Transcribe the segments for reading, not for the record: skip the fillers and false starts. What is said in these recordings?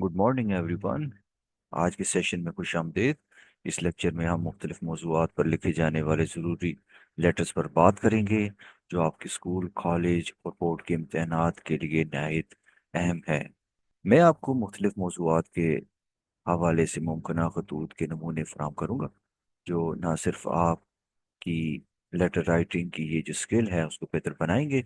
Good morning everyone. आज के session में खुशामदीद। इस लेक्चर में हम मुख्तलिफ मौज़ूआत पर लिखे जाने वाले ज़रूरी लेटर्स पर बात करेंगे जो आपके स्कूल, कॉलेज और बोर्ड के इम्तहानात के लिए नहायत अहम है। मैं आपको मुख्तलिफ मौज़ूआत के हवाले से मुमकिन खतूत के नमूने फराहम करूँगा जो ना सिर्फ आपकी लेटर राइटिंग की ये जो स्किल है उसको बेहतर बनाएंगे,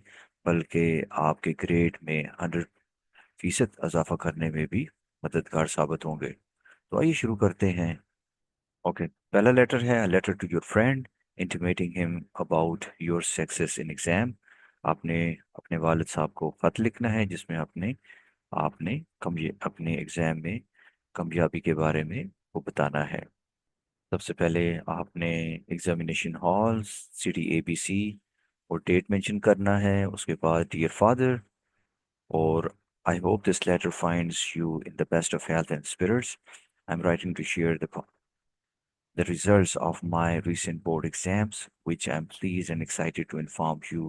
बल्कि आपके ग्रेड में 100% इजाफा करने में भी मददगार साबित होंगे। तो आइए शुरू करते हैं। ओके, पहला लेटर है letter to your friend intimating him about your success in exam. आपने अपने वालिद साहब को खत लिखना है जिसमें आपने आपने अपने एग्जाम में कामयाबी के बारे में वो बताना है। सबसे पहले आपने एग्जामिनेशन हॉल, सिटी ABC और डेट मेंशन करना है। उसके बाद dear father, or I hope this letter finds you in the best of health and spirits. I'm writing to share the results of my recent board exams, which I'm pleased and excited to inform you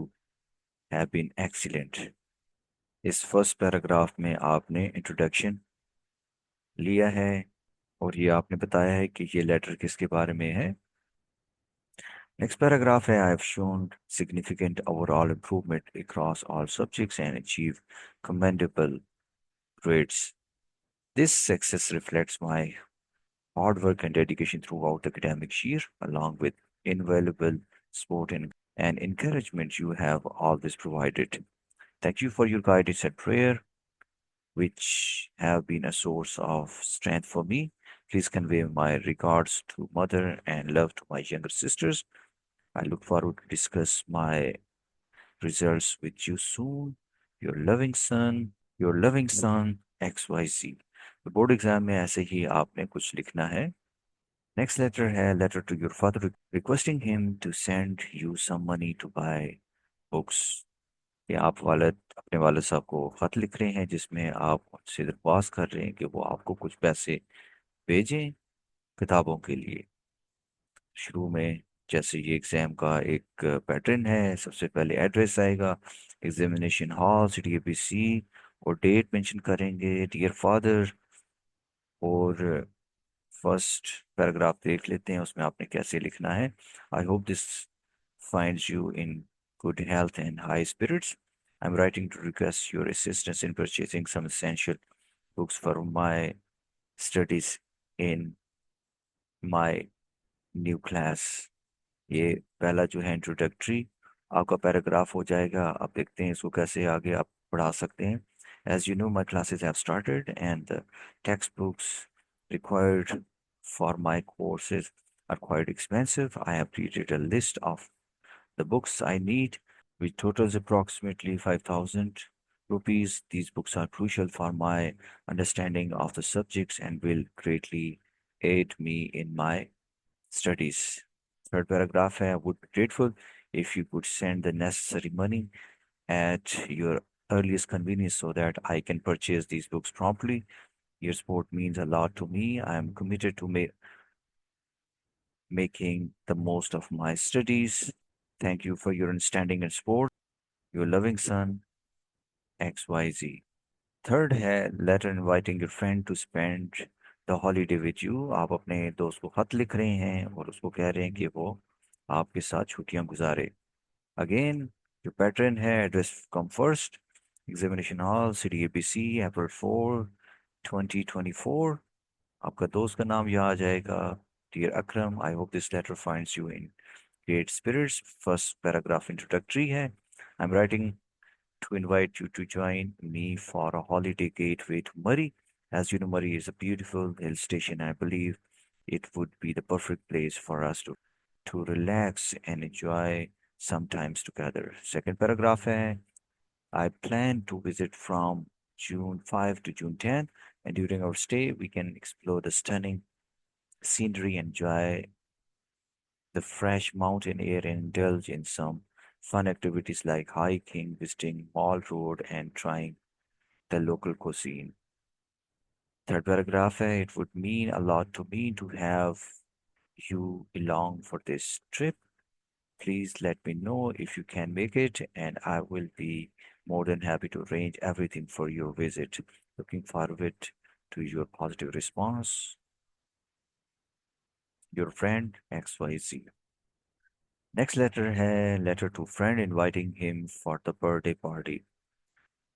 have been excellent. इस first paragraph में आपने introduction लिया है और ये आपने बताया है कि ये लेटर किसके बारे में है। नेक्स्ट पैराग्राफ है, I have shown significant overall improvement across all subjects and achieved commendable grades. This success reflects my hard work and dedication throughout the academic year, along with invaluable support and encouragement you have always provided. Thank you for your guidance and prayer, which have been a source of strength for me. Please convey my regards to mother and love to my younger sisters. I look forward to discuss my results with you soon. Your loving son, your loving son, XYZ. तो board exam में ऐसे ही आपने कुछ लिखना है। Next letter है letter to your father requesting him to send you some money to buy books. ये आप वालिद अपने वालिद साहब को खत लिख रहे हैं जिसमें आप उनसे दरख्वास्त कर रहे हैं कि वो आपको कुछ पैसे भेजें किताबों के लिए। शुरू में जैसे ये एग्जाम का एक पैटर्न है, सबसे पहले एड्रेस आएगा, एग्जामिनेशन हॉल, सिटी ABC और डेट मेंशन करेंगे, डियर फादर। और फर्स्ट पैराग्राफ देख लेते हैं उसमें आपने कैसे लिखना है। आई hope this finds you in good health and high spirits. I'm writing to request your assistance in purchasing some essential books for my studies in my new class. ये पहला जो है इंट्रोडक्टरी आपका पैराग्राफ हो जाएगा। आप देखते हैं इसको कैसे आगे आप बढ़ा सकते हैं। As you know, my classes have started and the textbooks required for my courses are quite expensive. I have created a list of the books I need, which totals approximately 5,000 rupees. These books are crucial for my understanding of the subjects and will greatly aid me in my studies. Third paragraph hai, I would be grateful if you could send the necessary money at your earliest convenience so that I can purchase these books promptly. Your support means a lot to me. I am committed to making the most of my studies. Thank you for your understanding and support. Your loving son, XYZ. Third है letter inviting your friend to spend the holiday with you. आप अपने दोस्त को खत लिख रहे हैं और उसको कह रहे हैं कि वो आपके साथ छुट्टियां गुजारे। अगेन जो पैटर्न है, address come first, examination hall, city ABC, April 4, 2024। आपका दोस्त का नाम यहाँ आ जाएगा, dear Akram. I hope this letter finds you in great spirits. First paragraph introductory है। I am writing to invite you to join me for a holiday gateway to Murray. As you know, Murray is a beautiful hill station. I believe it would be the perfect place for us to relax and enjoy some times together. Second paragraph hai, I plan to visit from June 5 to June 10, and during our stay, we can explore the stunning scenery, enjoy the fresh mountain air, and indulge in some fun activities like hiking, visiting Mall Road, and trying the local cuisine. Third paragraph hai, it would mean a lot to me to have you along for this trip. Please let me know if you can make it, and I will be more than happy to arrange everything for your visit. Looking forward to your positive response. Your friend XYZ. Next letter है letter to friend inviting him for the birthday party.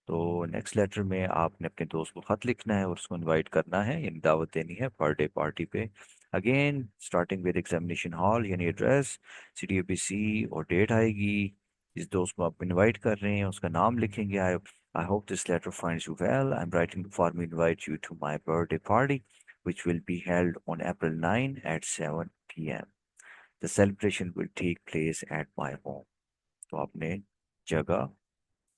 तो next letter में आपने अपने दोस्त को खत लिखना है और उसको इनवाइट करना है यानी दावत देनी है बर्थडे पार्टी पे। Again starting with examination hall यानी एड्रेस, CDAPC और डेट आएगी। जिस दोस्त को आप इनवाइट कर रहे हैं उसका नाम लिखेंगे। I hope this letter finds you well. I am writing for me invite you to my birthday party which will be held on April 9 at 7 p.m. The celebration will take place at my home. तो आपने जगह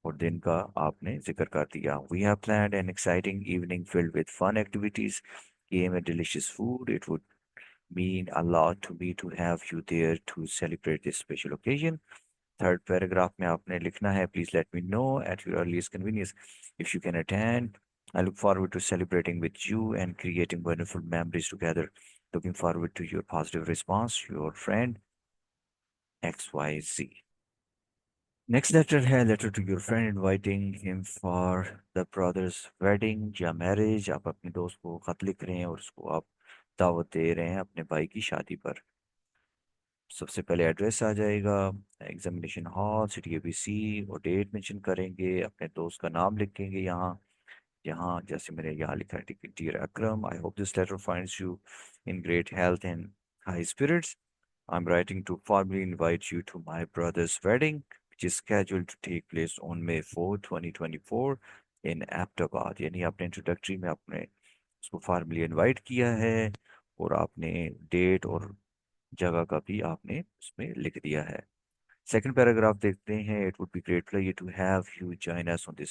और दिन का आपने जिक्र कर दिया। We have planned an exciting evening filled with fun activities, game and delicious food. It would mean a lot to me to have you there to celebrate this special occasion. Third paragraph में आपने लिखना है please let me know at your earliest convenience if you can attend. I look forward to celebrating with you and creating wonderful memories together. Looking forward to your positive response, your friend XYZ। Next letter है letter to your friend inviting him for the brother's wedding या marriage. आप अपने दोस्त को खत लिख रहे हैं और उसको आप दावत दे रहे हैं अपने भाई की शादी पर। सबसे पहले एड्रेस आ जाएगा, एग्जामिनेशन हॉल, CDAPC और डेट मेंशन करेंगे। अपने दोस्त का नाम लिखेंगे यहाँ यहाँ जैसे मैंने यहाँ लिखा है dear Akram, I hope this letter finds you in great health and high spirits. I am writing to formally invite you to my brother's wedding which is scheduled to take place on May 4, 2024 in Ahmedabad। यानी आपने introductory में आपने उसको formally invite किया है और आपने date और जगह का भी आपने उसमें लिख दिया है। सेकंड पैराग्राफ देखते हैं। It would be great pleasure to have you join us on this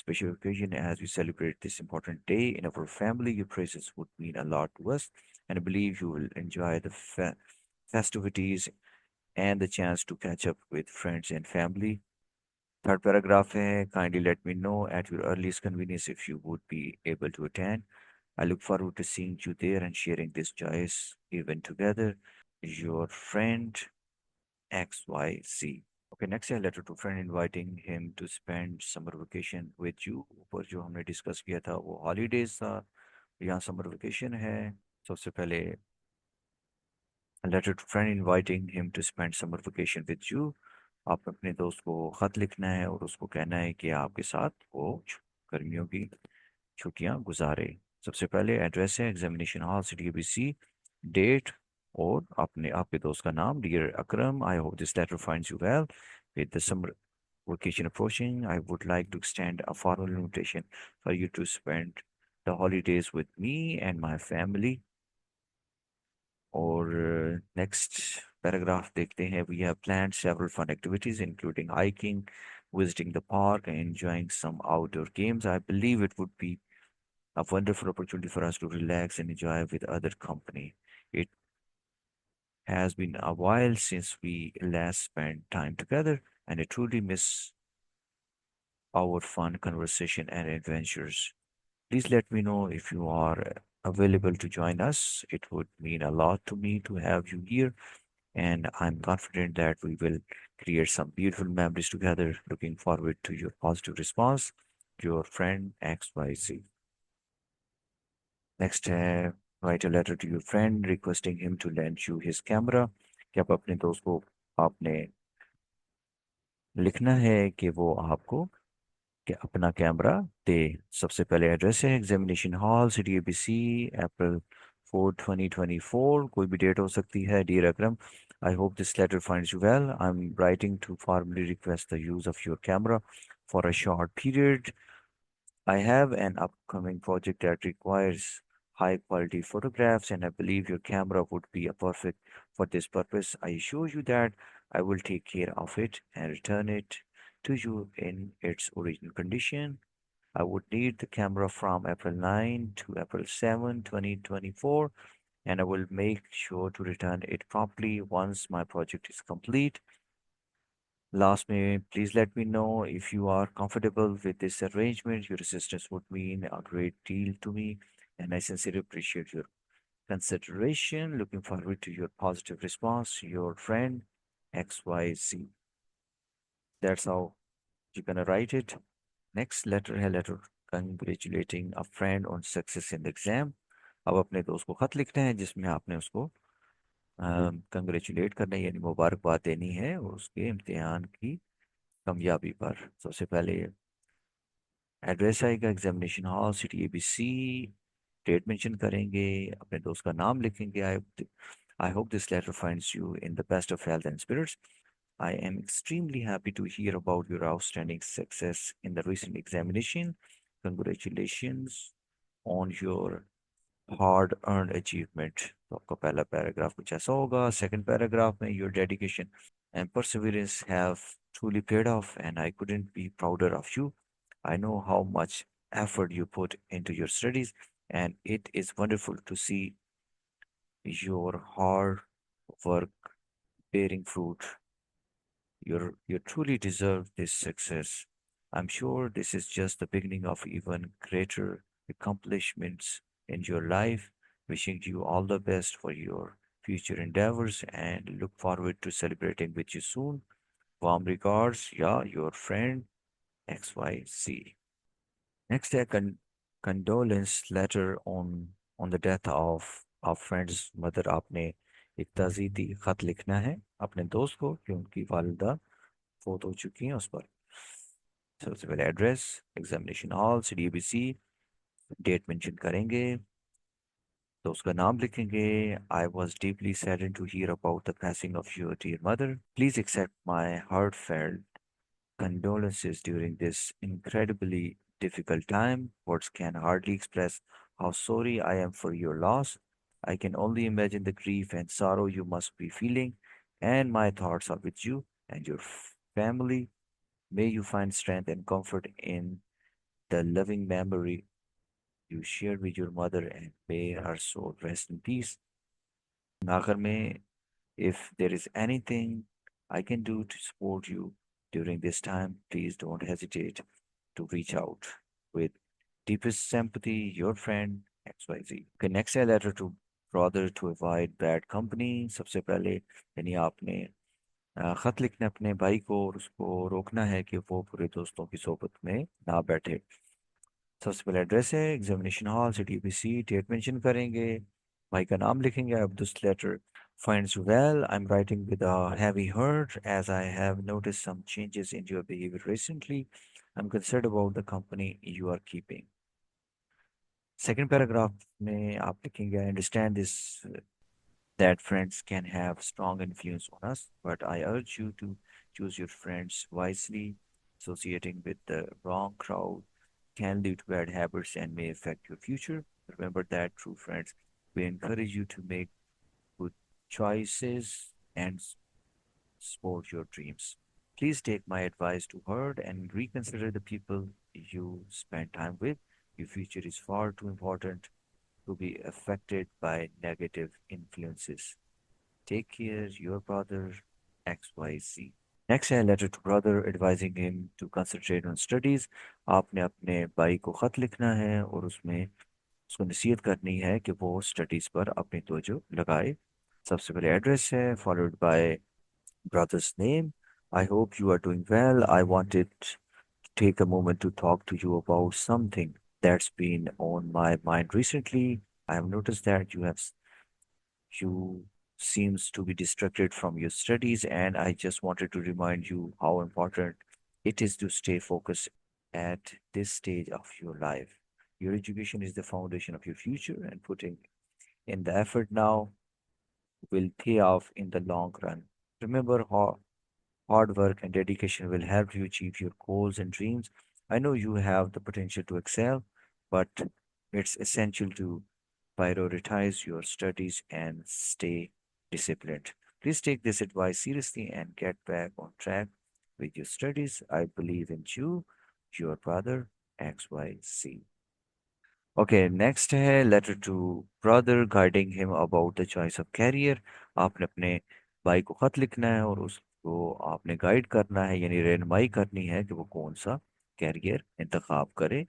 special occasion as we celebrate this important day in our family. Your presence would mean a lot to us and I believe you will enjoy the festivities and the chance to catch up with friends and family। Third paragraph है kindly let me know at your earliest convenience if you would be able to attend। I look forward to seeing you there and sharing this joyous event together। Your friend XYZ। Okay, next है letter to friend inviting him to spend summer vacation with you। ऊपर जो हमने discuss किया था वो holidays था, यहाँ summer vacation है। सबसे पहले letter to friend inviting him to spend summer vacation with you। आप अपने दोस्त को खत लिखना है और उसको कहना है कि आपके साथ वो गर्मियों की छुट्टियां गुजारे। सबसे पहले एड्रेस है एग्जामिनेशन हॉल, CDAPC, डेट और अपने आपके दोस्त का नाम dear Akram. I hope this letter finds you well. With the summer vacation approaching, I would like to extend a formal invitation for you to spend the holidays with me and my family। और next paragraph देखते हैं। We have planned several fun activities including hiking, visiting the park and enjoying some outdoor games। I believe it would be a wonderful opportunity for us to relax and enjoy with other company। It has been a while since we last spent time together and I truly miss our fun conversation and adventures। Please let me know if you are available to join us. It would mean a lot to me to have you here and I'm confident that we will create some beautiful memories together। Looking forward to your positive response, your friend XYZ। Next है write a letter to your friend requesting him to lend you his camera. कि आप अपने दोस्त को आपने लिखना है कि वो आपको कि अपना कैमरा दे। सबसे पहले एड्रेस है एग्जामिनेशन हॉल, CDAPC, April 4, 2024। कोई भी डेट हो सकती है। Dear Akram, I hope this letter finds you well. I am writing to formally request the use of your camera for a short period. I have an upcoming project that requires high quality photographs, and I believe your camera would be a perfect for this purpose. I assure you that I will take care of it and return it to you in its original condition। I would need the camera from April 9 to April 7, 2024, and I will make sure to return it promptly once my project is complete। Last, may please let me know if you are comfortable with this arrangement. Your assistance would mean a great deal to me, and I sincerely appreciate your consideration। Looking forward to your positive response, your friend XYZ। That's how you're gonna write it। Next letter है letter congratulating a friend on success in the exam. अब अपने दोस्त को खत लिखना है जिसमें आपने उसको कंग्रेचुलेट करना है, यानी मुबारकबाद देनी है उसके इम्तिहान की कामयाबी पर। सबसे पहले एड्रेस आएगा, examination hall, city ABC, date mention करेंगे, अपने दोस्त का नाम लिखेंगे। I hope this letter finds you in the best of health and spirits. I am extremely happy to hear about your outstanding success in the recent examination. Congratulations on your hard earned achievement. तो आपका पहला paragraph कुछ ऐसा होगा। Second paragraph में your dedication and perseverance have truly paid off and I couldn't be prouder of you. I know how much effort you put into your studies and it is wonderful to see your hard work bearing fruit. You truly deserve this success. I'm sure this is just the beginning of even greater accomplishments in your life. Wishing you all the best for your future endeavors and look forward to celebrating with you soon. Warm regards, yeah, your friend XYZ. Next, a condolence letter on the death of our friend's mother. आपने एक ताज़ीदी खत लिखना है अपने दोस्त को कि उनकी वालिदा फोत हो चुकी हैं उस पर। सबसे पहले address, examination hall, CDBC, date mention करेंगे, तो उसका नाम लिखेंगे। I was deeply saddened to hear about the passing of your dear mother. Please accept my heartfelt condolences during this incredibly difficult time. Words can hardly express how sorry I am for your loss. I can only imagine the grief and sorrow you must be feeling, and my thoughts are with you and your family. May you find strength and comfort in the loving memory you shared with your mother, and may her soul rest in peace. आखिर में, if there is anything I can do to support you during this time, please don't hesitate to reach out. With deepest sympathy, your friend XYZ. Okay, next है letter to brother to avoid bad company. सबसे पहले यानी आपने खत लिखना अपने भाई को और उसको रोकना है कि वो बुरे दोस्तों की सोबत में ना बैठे। सबसे पहले एड्रेस है, examination hall, CDBC, date mention करेंगे, भाई का नाम लिखेंगे। अब दिस लेटर finds you well. I'm writing with a heavy heart as I have noticed some changes in your behavior recently. I'm concerned about the company you are keeping. Second paragraph में आप लिखेंगे, I understand this that friends can have strong influence on us, but I urge you to choose your friends wisely. Associating with the wrong crowd can lead to bad habits and may affect your future. Remember that true friends will encourage you to make good choices and support your dreams. Please take my advice to heart and reconsider the people you spend time with. Your future is far too important to be affected by negative influences. Take care, your brother XYZ. Next है letter to brother advising him to concentrate on studies. आपने अपने भाई को खत लिखना है और उसमें उसको नसीहत करनी है कि वो स्टडीज पर अपनी तवज्जो लगाए। सबसे पहले एड्रेस है, followed bye brother's name. I hope you are doing well. I wanted to take a moment to talk to you about something that's been on my mind recently. I have noticed that you seems to be distracted from your studies, and I just wanted to remind you how important it is to stay focused at this stage of your life. Your education is the foundation of your future, and putting in the effort now will pay off in the long run. Remember how hard work and dedication will help you achieve your goals and dreams. I know you have the potential to excel, but it's essential to prioritize your studies and stay disciplined. Please take this advice seriously and get back on track with your studies. I believe in you, your brother XYZ. Okay, next है letter to brother guiding him about the choice of career. आपने अपने भाई को खत लिखना है और उसको आपने गाइड करना है, यानी रहनुमाई करनी है कि वो कौन सा कैरियर इंतखाब करे।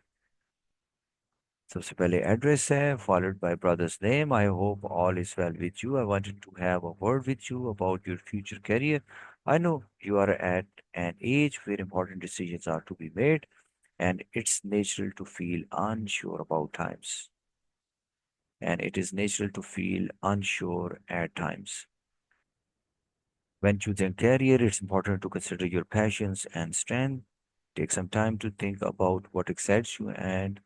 सबसे पहले एड्रेस है, followed by brother's name. I hope all is well with you. I wanted to have a word with you about your future career. I know you are at an age where important decisions are to be made, and it's natural to feel unsure about times. And it is natural to feel unsure at times. When choosing a career, it's important to consider your passions and strength. Take some time to think about what excites you and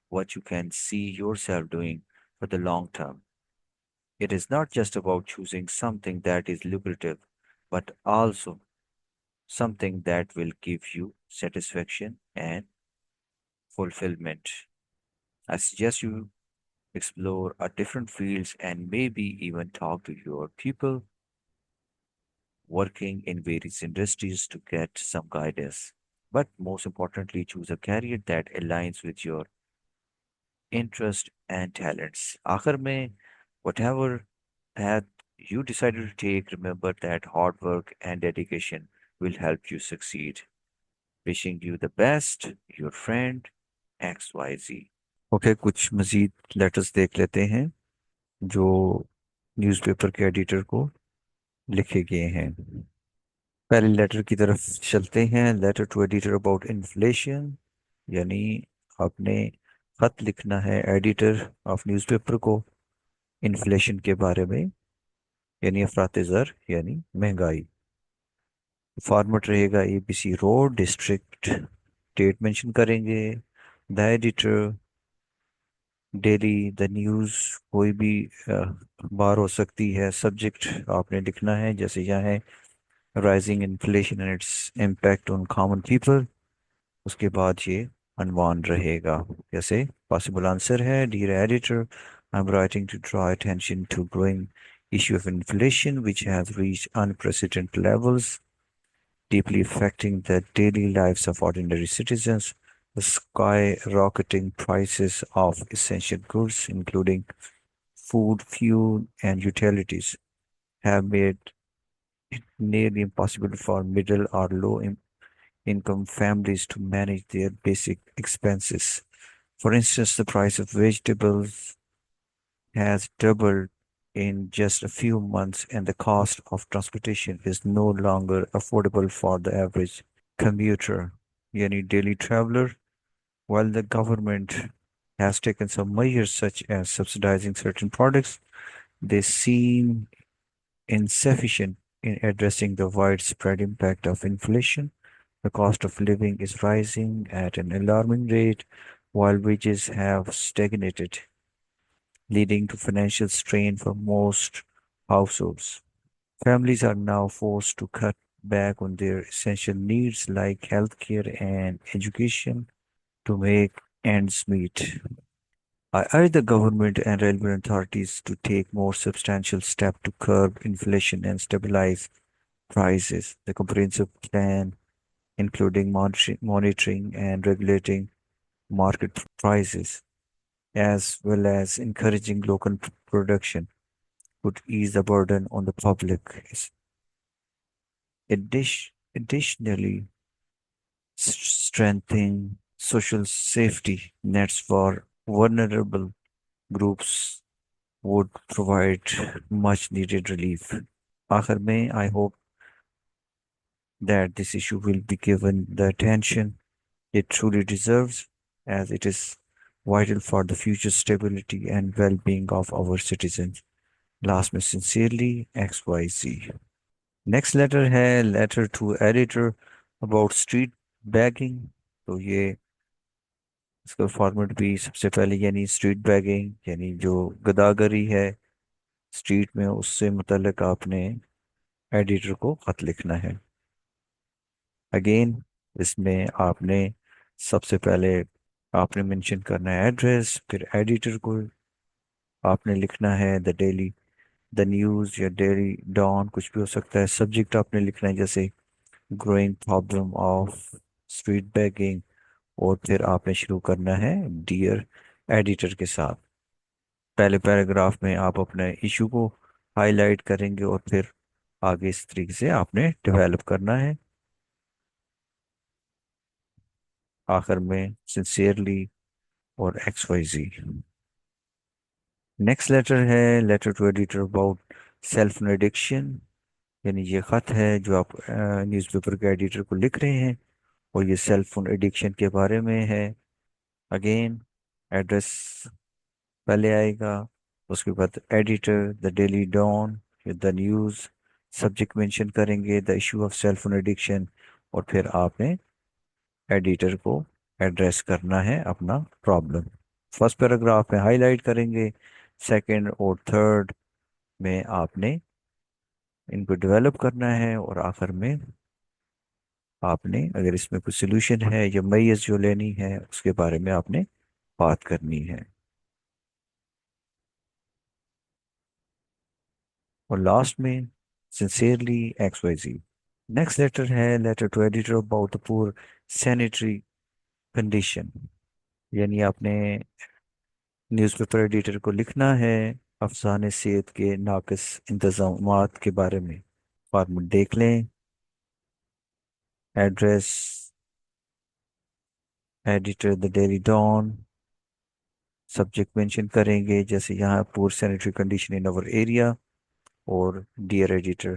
what you can see yourself doing for the long term. It is not just about choosing something that is lucrative, but also something that will give you satisfaction and fulfillment. I suggest you explore a different fields and maybe even talk to your people working in various industries to get some guidance. But most importantly, choose a career that aligns with your interest and talents. आखिर में, whatever path you decided to take, remember that hard work and dedication will help you succeed. Wishing you the best, your friend XYZ. Okay, कुछ मजीद letters देख लेते हैं जो newspaper के editor को लिखे गए हैं। पहले लेटर की तरफ चलते हैं। Letter to editor about inflation, यानी आपने खत लिखना है एडिटर ऑफ न्यूज़पेपर को इन्फ्लेशन के बारे में, यानी अफरात ज़र यानी महंगाई। फॉर्मेट रहेगा ABC road district, date mention करेंगे, the editor, daily, the news, कोई भी अखबार हो सकती है। सब्जेक्ट आपने लिखना है, जैसे यहाँ है rising inflation and its impact on common people. उसके बाद ये अनवान रहेगा, जैसे पॉसिबल आंसर है, dear editor, I am writing to draw attention to growing issue of inflation which has reached unprecedented levels, deeply affecting the daily lives of ordinary citizens. The skyrocketing prices of essential goods, including food, fuel, and utilities, have made it nearly impossible for middle or income families to manage their basic expenses. For instance, the price of vegetables has doubled in just a few months, and the cost of transportation is no longer affordable for the average commuter, yani daily traveler. While the government has taken some measures such as subsidizing certain products, they seem insufficient in addressing the widespread impact of inflation. The cost of living is rising at an alarming rate, while wages have stagnated, leading to financial strain for most households. Families are now forced to cut back on their essential needs like healthcare and education to make ends meet. I urge the government and relevant authorities to take more substantial steps to curb inflation and stabilize prices. The comprehensive plan, including monitoring and regulating market prices, as well as encouraging local production, would ease the burden on the public. Additionally, strengthening social safety nets for vulnerable groups would provide much needed relief. आखिर में, I hope that this issue will be given the attention it truly deserves, as it is vital for the future stability and well-being of our citizens. Last में sincerely XYZ. Next letter है letter to editor about street begging. तो ये इसका format भी सबसे पहले, यानी street bagging यानी जो गदागरी है स्ट्रीट में, उससे मुतल्लिक आपने एडिटर को खत लिखना है। अगेन, इसमें आपने सबसे पहले आपने मेंशन करना है एड्रेस, फिर एडिटर को आपने लिखना है द डेली, द न्यूज़ या डेली डॉन, कुछ भी हो सकता है। सब्जेक्ट आपने लिखना है जैसे growing problem of street bagging, और फिर आपने शुरू करना है डियर एडिटर के साथ। पहले पैराग्राफ में आप अपने इशू को हाईलाइट करेंगे और फिर आगे इस तरीके से आपने डेवलप करना है। आखिर में सिंसियरली और XYZ। नेक्स्ट लेटर है letter to editor about self addiction, यानी ये खत है जो आप न्यूज़पेपर के एडिटर को लिख रहे हैं और ये सेल फोन एडिक्शन के बारे में है। अगेन, एड्रेस पहले आएगा, उसके बाद editor, the daily Dawn, the news, subject mention करेंगे the issue of cell phone addiction, और फिर आपने एडिटर को एड्रेस करना है अपना प्रॉब्लम। फर्स्ट पैराग्राफ में हाईलाइट करेंगे, सेकंड और थर्ड में आपने इनको डेवलप करना है, और आखिर में आपने अगर इसमें कुछ सोल्यूशन है या मैय्यज जो लेनी है उसके बारे में आपने बात करनी है। और लास्ट में सिंसियरली XYZ। नेक्स्ट लेटर है letter to editor about the poor sanitary condition, यानी आपने न्यूज़पेपर एडिटर को लिखना है अफसाने सेहत के नाकिस इंतजामात के बारे में। फॉर्मेट देख लें, address, editor the daily Dawn, subject mention करेंगे जैसे यहाँ poor sanitary condition in our area, और डियर एडिटर।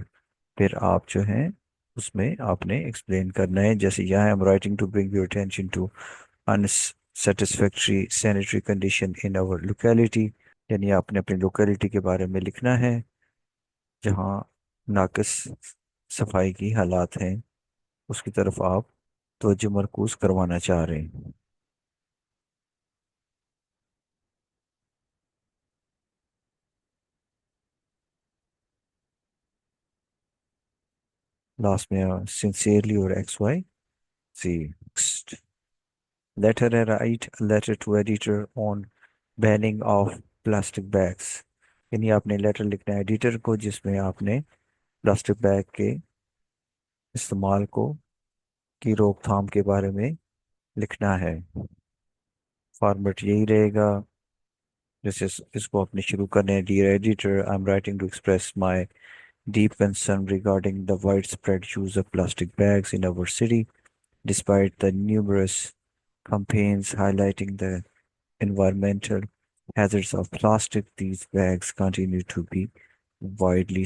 फिर आप जो है उसमें आपने एक्सप्लेन करना है, जैसे यहाँ I am writing to bring your attention to unsatisfactory sanitary condition in our locality, यानी आपने अपनी लोकेलिटी के बारे में लिखना है जहाँ नाकिस सफाई की हालात हैं, उसकी तरफ आप तवज्जो मरकूज करवाना चाह रहे हैं। लास्ट में सिंसियरली और XYZ। नेक्स्ट लेटर है, write letter to editor on banning of plastic bags, यानी आपने लेटर लिखना है एडिटर को जिसमें आपने प्लास्टिक बैग के इस्तेमाल को की रोकथाम के बारे में लिखना है। फॉर्मेट यही रहेगा, जैसे इसको अपने शुरू करने हैं, dear editor, I am writing to express my deep concern regarding the widespread use of plastic bags in our city. Despite the numerous campaigns highlighting the environmental hazards of plastic, these bags continue to be widely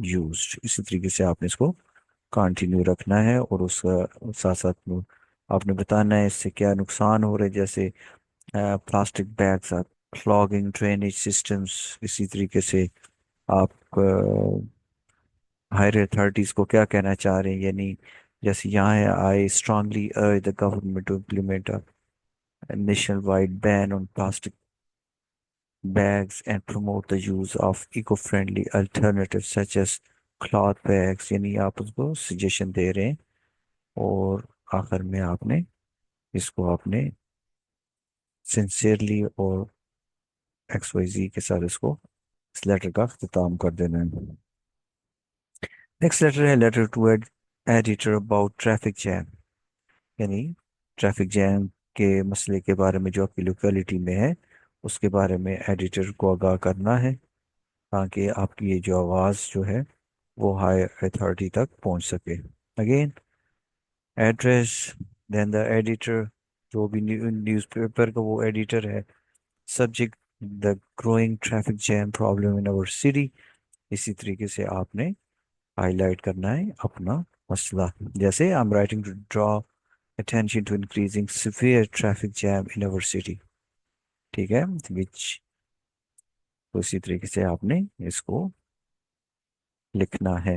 used. इसी तरीके से आपने इसको continue रखना है, और उसका साथ साथ में आपने बताना है इससे क्या नुकसान हो रहे हैं, जैसे plastic bags are clogging drainage systems. इसी तरीके से आप हायर अथॉरिटीज को क्या कहना चाह रहे हैं, यानी जैसे यहाँ है, I strongly urge the government to implement a national wide ban on plastic bags and promote the use of eco-friendly alternatives such as cloth bags, यानी आप उसको सजेशन दे रहे हैं। और आखिर में आपने इसको आपने सिंसियरली और XYZ के साथ इसको इस लेटर का अख्ताम कर देना है। नेक्स्ट लेटर है letter to editor about traffic jam, यानी ट्रैफिक जैम के मसले के बारे में जो आपकी लोकेलिटी में है उसके बारे में एडिटर को आगाह करना है, ताकि आपकी ये जो आवाज़ जो है वो हाई अथॉरिटी तक पहुंच सके। Again, address, then the editor, जो भी न्यूज़पेपर का वो एडिटर है। Subject, the growing traffic jam problem in our city. इसी तरीके से आपने हाईलाइट करना है अपना मसला, जैसे I am writing to draw attention to increasing severe traffic jam in our city. ठीक है, विच, तो इसी तरीके से आपने इसको लिखना है।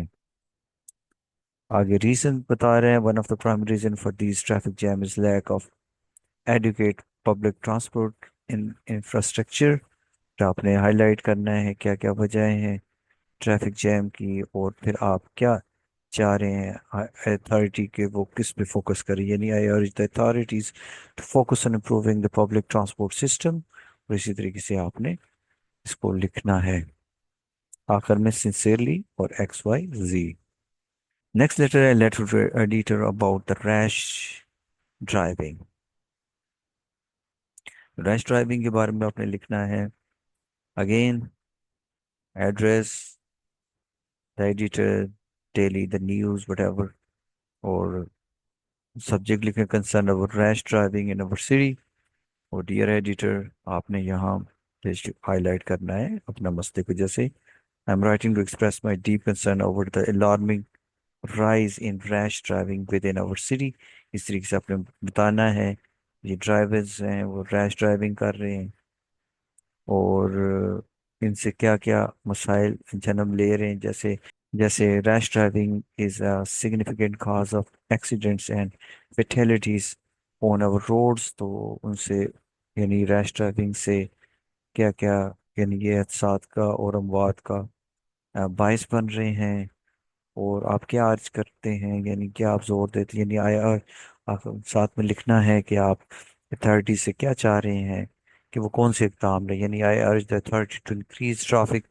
आगे रीजन बता रहे हैं, one of the primary reason for this traffic jam is lack of adequate public transport in infrastructure. तो आपने हाईलाइट करना है क्या क्या वजह हैं ट्रैफिक जैम की, और फिर आप क्या चाह रहे हैं अथॉरिटी के वो किस पे फोकस करें, यानी I urge the authorities to focus on improving the public transport system. और इसी तरीके से आपने इसको लिखना है आखिर में सिंसियरली और XYZ। नेक्स्ट लेटर है letter to editor about the rash driving. Rash driving के बारे में आपने लिखना है, again address, the editor, daily, the news, whatever, और सब्जेक्ट लिखे concern about rash driving in our city. और डियर एडिटर, आपने यहाँ हाईलाइट करना है अपना मसले को, जैसे I am writing to express my deep concern over the alarming rise in rash driving within our city। इस तरीके से आपने बताना है ये ड्राइवर्स हैं वो रैश ड्राइविंग कर रहे हैं और इनसे क्या क्या मसाइल जन्म ले रहे हैं। जैसे जैसे rash driving is a significant cause of accidents and fatalities on our roads. तो उनसे यानी रैश ड्राइविंग से क्या क्या यानी ये हादसात का और अमवात का बायस बन रहे हैं। और आप क्या अर्ज करते हैं यानी क्या आप जोर देते हैं यानी आप साथ में लिखना है कि आप अथॉरिटी से क्या चाह रहे हैं कि वो कौन से इकदाम लें। यानी I urge the authority to increase traffic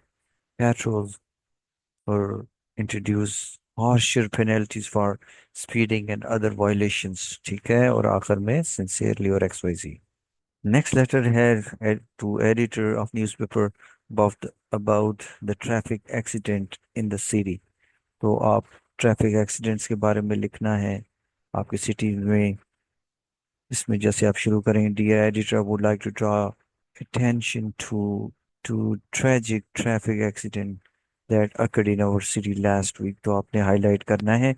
patrols और introduce harsher penalties for speeding and other violations। ठीक है और आखिर में सिंसियरली और XYZ। नेक्स्ट लेटर है to editor of newspaper about the traffic accident in the city। तो आप ट्रैफिक एक्सीडेंट्स के बारे में लिखना है आपकी सिटी में। इसमें जैसे आप शुरू करेंगे dear editor would like to draw attention to tragic traffic accident that occurred in our city last week। तो आपने हाईलाइट करना है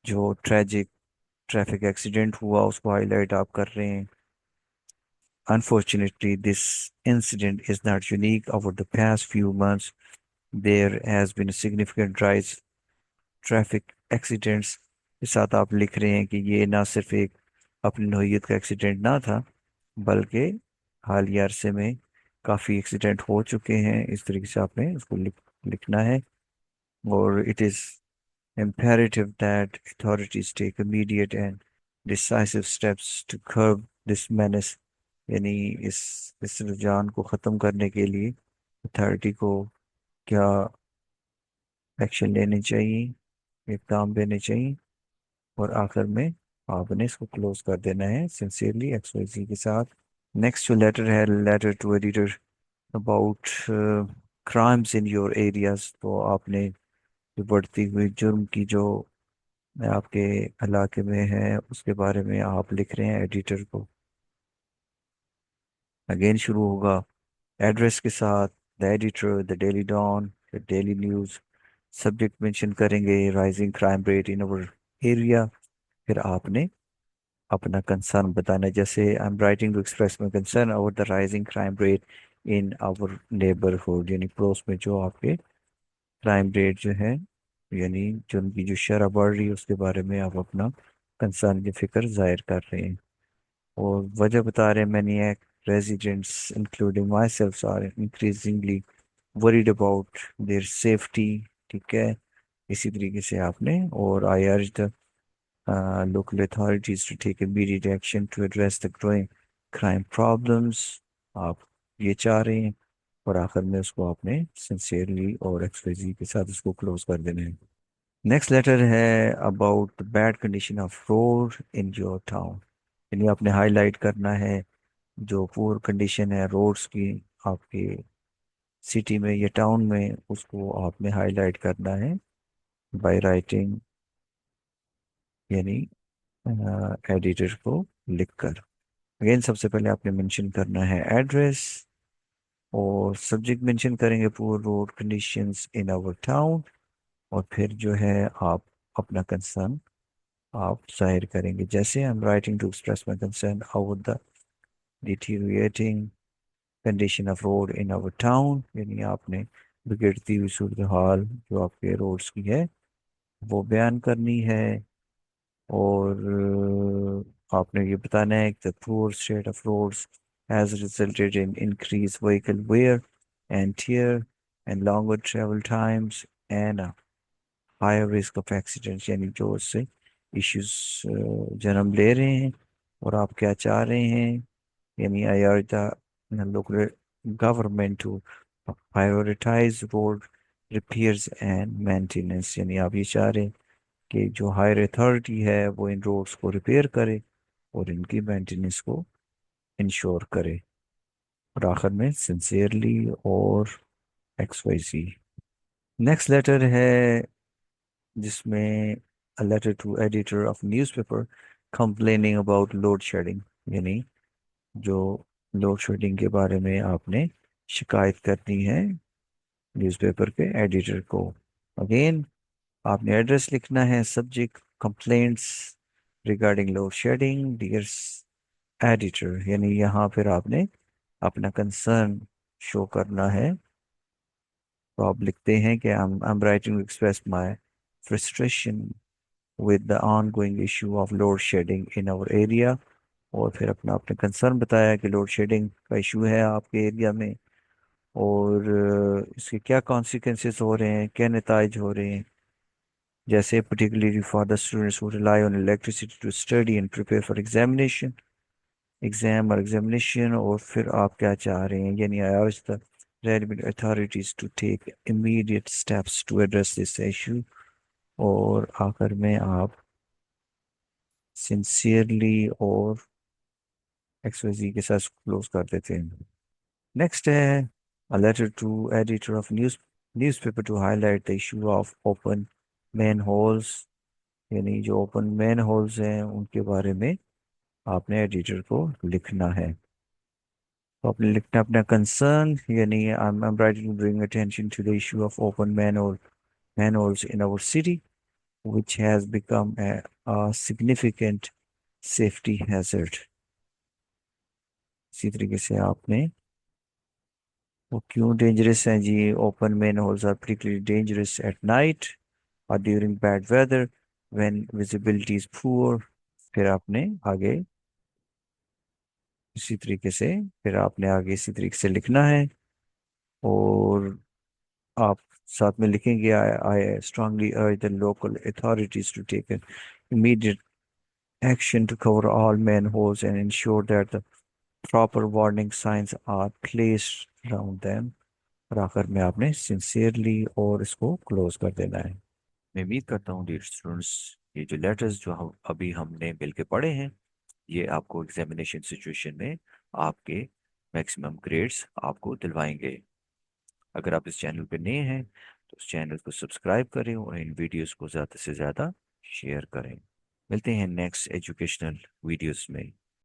जो ट्रेजिक ट्रैफिक एक्सीडेंट हुआ उसको हाईलाइट आप कर रहे हैं। Unfortunately, this incident is not unique। Over the past few months, there has been a significant rise traffic accidents के साथ आप लिख रहे हैं कि ये ना सिर्फ एक अपनी नौयत का एक्सीडेंट ना था बल्कि हालिया अरसे में काफ़ी एक्सीडेंट हो चुके हैं। इस तरीके से आपने उसको लिखना है। और it is imperative that authorities take immediate and decisive steps to curb this menace। यानी इस रुझान को ख़त्म करने के लिए अथॉरिटी को क्या एक्शन लेने चाहिए इकदाम लेने चाहिए। और आखिर में आपने इसको क्लोज कर देना है सिंसियरली XYZ के साथ। नेक्स्ट जो लेटर है letter to editor about crimes in your areas. तो आपने जो बढ़ती हुई जुर्म की जो आपके इलाके में है उसके बारे में आप लिख रहे हैं एडिटर को। अगेन शुरू होगा एड्रेस के साथ the editor the daily Dawn the daily news. Subject mention करेंगे rising crime rate in our area. फिर आपने अपना कंसर्न बताना है जैसे I am writing to express my concern about the rising crime rate in our neighbourhood. यानी पड़ोस में जो आपके क्राइम रेट जो है यानी जो उनकी जो शरह बढ़ रही है उसके बारे में आप अपना कंसर्न की फिक्र जाहिर कर रहे हैं। और वजह बता रहे हैं many residents including myself are increasingly worried about their safety। ठीक है इसी तरीके से आपने और I urge the local authorities to take immediate action to address the growing crime problems। आप ये चाह रहे हैं और आखिर में उसको आपने सिंसियरली और XYZ के साथ उसको क्लोज कर देना है। नेक्स्ट लेटर है about the bad condition of road in your town. यानी आपने हाईलाइट करना है जो पुअर कंडीशन है रोड्स की आपके सिटी में या टाउन में उसको आपने हाईलाइट करना है बाय राइटिंग यानी एडिटर को लिखकर। अगेन सबसे पहले आपने मेंशन करना है एड्रेस और सब्जेक्ट मेंशन करेंगे poor road conditions in our town. और फिर जो है आप अपना कंसर्न आप जाहिर करेंगे जैसे I am writing to express my concern about the deteriorating condition of road in our town. यानी आपने बिगड़ती हुई सूरत हाल जो आपके रोड्स की है वो बयान करनी है। और आपने ये बताना है कि the poor state of roads has resulted in increased vehicle wear and tear and longer travel times and a higher risk of accidents। यानी जो उससे इश्यूज जन्म ले रहे हैं। और आप क्या चाह रहे हैं यानी I urge the local government to prioritize road repairs and maintenance। यानी आप ये चाह रहे हैं कि जो हायर अथॉरिटी है वो इन रोड्स को रिपेयर करे और इनकी मेंटेनेंस को इंश्योर करे। और आखिर में सिंसियरली और XYZ। नेक्स्ट लेटर है जिसमें a letter to editor of newspaper complaining about load shedding. यानी जो लोड शेडिंग के बारे में आपने शिकायत करनी है न्यूज़पेपर के एडिटर को। अगेन आपने एड्रेस लिखना है, subject complaints regarding load shedding dear editor, यानी यहाँ फिर आपने अपना कंसर्न शो करना है। तो आप लिखते हैं कि I'm writing to express my frustration with the ongoing issue of load shedding in our area। और फिर अपना आपने कंसर्न बताया कि लोड शेडिंग का इशू है आपके एरिया में, और इसके क्या कॉन्सिक्वेंसेस हो रहे हैं, क्या नताइज हो रहे हैं, जैसे particularly for the students who rely on electricity to study and prepare for exam और एग्जामिनेशन। और फिर आप क्या चाह रहे हैं, यानी आई urge the relevant authorities to take immediate steps to address this issue। और आखिर में आप सिंसियरली और एक्सवाइजी के साथ क्लोज कर देते हैं। नेक्स्ट है a letter to editor of newspaper to highlight the issue of open manholes, यानी जो ओपन मैन होल्स हैं उनके बारे में आपने एडिटर को लिखना है। तो आपने लिखना है अपना कंसर्न, यानी I'm writing to bring attention to the issue of open manholes in our city, which has become a significant safety hazard। इसी तरीके से आपने वो क्यों डेंजरस हैं जी, open manholes are particularly dangerous at night or during bad weather when visibility is poor। फिर आपने आगे इसी तरीके से फिर आपने आगे इसी तरीके से लिखना है। और आप साथ में लिखेंगे I strongly urge the local authorities to take immediate action to cover all manholes and ensure that the proper warning signs are placed around them। और आखिर में आपने सिंसियरली और इसको क्लोज कर देना है। मैं उम्मीद करता हूँ डियर स्टूडेंट्स, ये जो लेटर्स जो हम अभी हमने मिलके पढ़े हैं, ये आपको एग्जामिनेशन सिचुएशन में आपके मैक्सिमम ग्रेड्स आपको दिलवाएंगे। अगर आप इस चैनल पे नए हैं तो इस चैनल को सब्सक्राइब करें और इन वीडियोस को ज़्यादा से ज़्यादा शेयर करें। मिलते हैं नेक्स्ट एजुकेशनल वीडियोस में।